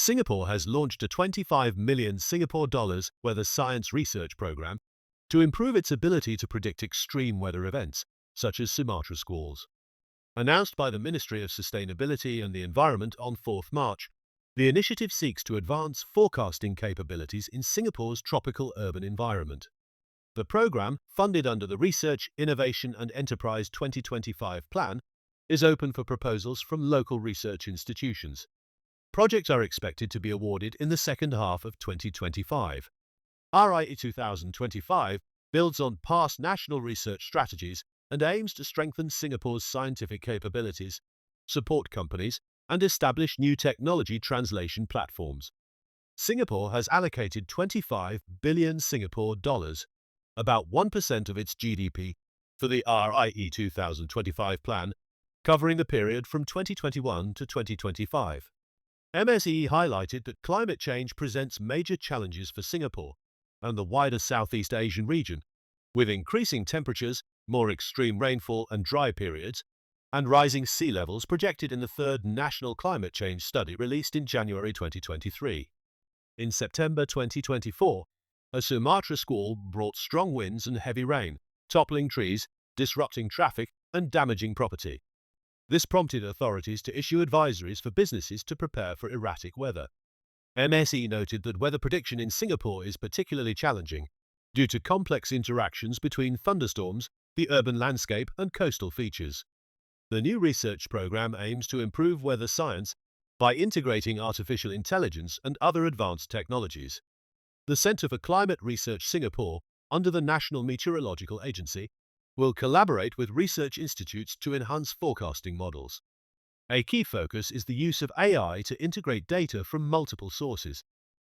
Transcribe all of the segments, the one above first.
Singapore has launched a 25 million Singapore dollars weather science research program to improve its ability to predict extreme weather events, such as Sumatra squalls. Announced by the Ministry of Sustainability and the Environment on 4th March, the initiative seeks to advance forecasting capabilities in Singapore's tropical urban environment. The program, funded under the Research, Innovation and Enterprise 2025 plan, is open for proposals from local research institutions. Projects are expected to be awarded in the second half of 2025. RIE 2025 builds on past national research strategies and aims to strengthen Singapore's scientific capabilities, support companies, and establish new technology translation platforms. Singapore has allocated 25 billion Singapore dollars, about 1% of its GDP, for the RIE 2025 plan, covering the period from 2021 to 2025. MSE highlighted that climate change presents major challenges for Singapore and the wider Southeast Asian region, with increasing temperatures, more extreme rainfall and dry periods, and rising sea levels projected in the third National Climate Change Study released in January 2023. In September 2024, a Sumatra squall brought strong winds and heavy rain, toppling trees, disrupting traffic, and damaging property. This prompted authorities to issue advisories for businesses to prepare for erratic weather. MSE noted that weather prediction in Singapore is particularly challenging due to complex interactions between thunderstorms, the urban landscape, and coastal features. The new research program aims to improve weather science by integrating artificial intelligence and other advanced technologies. The Centre for Climate Research Singapore, under the National Meteorological Agency, will collaborate with research institutes to enhance forecasting models. A key focus is the use of AI to integrate data from multiple sources,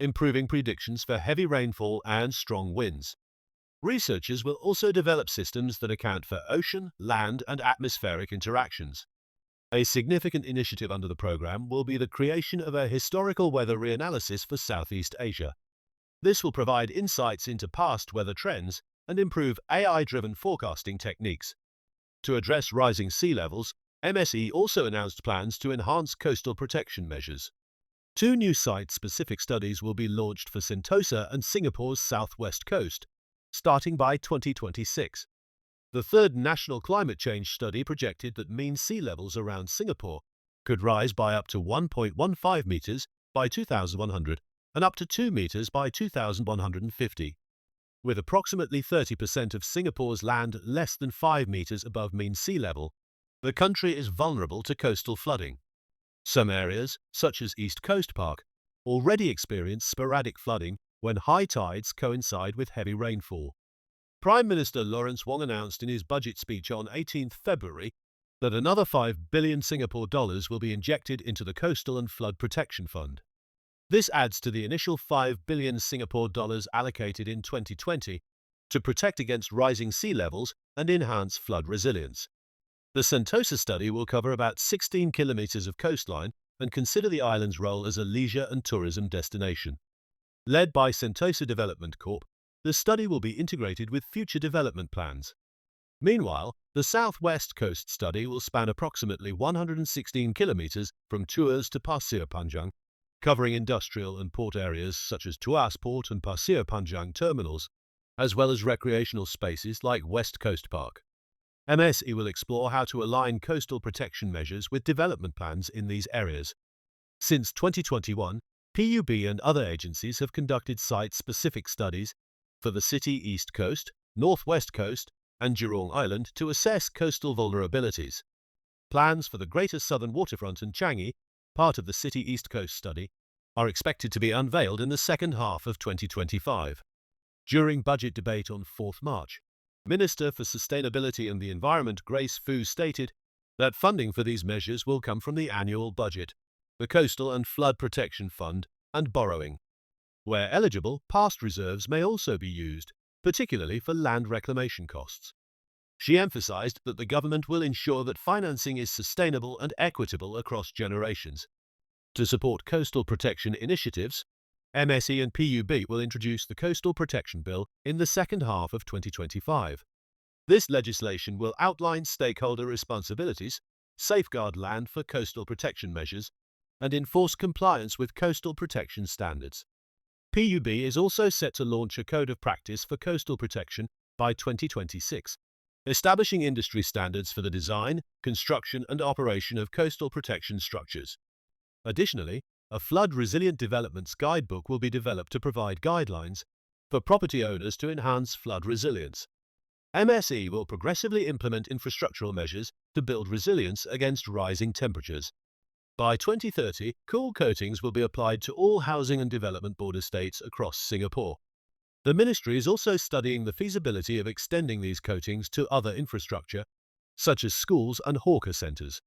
improving predictions for heavy rainfall and strong winds. Researchers will also develop systems that account for ocean, land, and atmospheric interactions. A significant initiative under the program will be the creation of a historical weather reanalysis for Southeast Asia. This will provide insights into past weather trends and improve AI-driven forecasting techniques. To address rising sea levels, MSE also announced plans to enhance coastal protection measures. Two new site-specific studies will be launched for Sentosa and Singapore's southwest coast, starting by 2026. The third National Climate Change Study projected that mean sea levels around Singapore could rise by up to 1.15 meters by 2100 and up to 2 meters by 2150. With approximately 30% of Singapore's land less than 5 meters above mean sea level, the country is vulnerable to coastal flooding. Some areas, such as East Coast Park, already experience sporadic flooding when high tides coincide with heavy rainfall. Prime Minister Lawrence Wong announced in his budget speech on 18 February that another 5 billion Singapore dollars will be injected into the Coastal and Flood Protection Fund. This adds to the initial 5 billion Singapore dollars allocated in 2020 to protect against rising sea levels and enhance flood resilience. The Sentosa study will cover about 16 kilometers of coastline and consider the island's role as a leisure and tourism destination. Led by Sentosa Development Corp, the study will be integrated with future development plans. Meanwhile, the Southwest Coast study will span approximately 116 kilometers from Tuas to Pasir Panjang, covering industrial and port areas such as Tuas Port and Pasir Panjang terminals, as well as recreational spaces like West Coast Park. MSE will explore how to align coastal protection measures with development plans in these areas. Since 2021, PUB and other agencies have conducted site-specific studies for the City East Coast, Northwest Coast, and Jurong Island to assess coastal vulnerabilities. Plans for the Greater Southern Waterfront and Changi, part of the City East Coast study, are expected to be unveiled in the second half of 2025. During budget debate on 4th March, Minister for Sustainability and the Environment Grace Fu stated that funding for these measures will come from the annual budget, the Coastal and Flood Protection Fund, and borrowing. Where eligible, past reserves may also be used, particularly for land reclamation costs. She emphasized that the government will ensure that financing is sustainable and equitable across generations. To support coastal protection initiatives, MSE and PUB will introduce the Coastal Protection Bill in the second half of 2025. This legislation will outline stakeholder responsibilities, safeguard land for coastal protection measures, and enforce compliance with coastal protection standards. PUB is also set to launch a code of practice for coastal protection by 2026, establishing industry standards for the design, construction, and operation of coastal protection structures. Additionally, a flood-resilient developments guidebook will be developed to provide guidelines for property owners to enhance flood resilience. MSE will progressively implement infrastructural measures to build resilience against rising temperatures. By 2030, cool coatings will be applied to all housing and development board estates across Singapore. The ministry is also studying the feasibility of extending these coatings to other infrastructure, such as schools and hawker centres.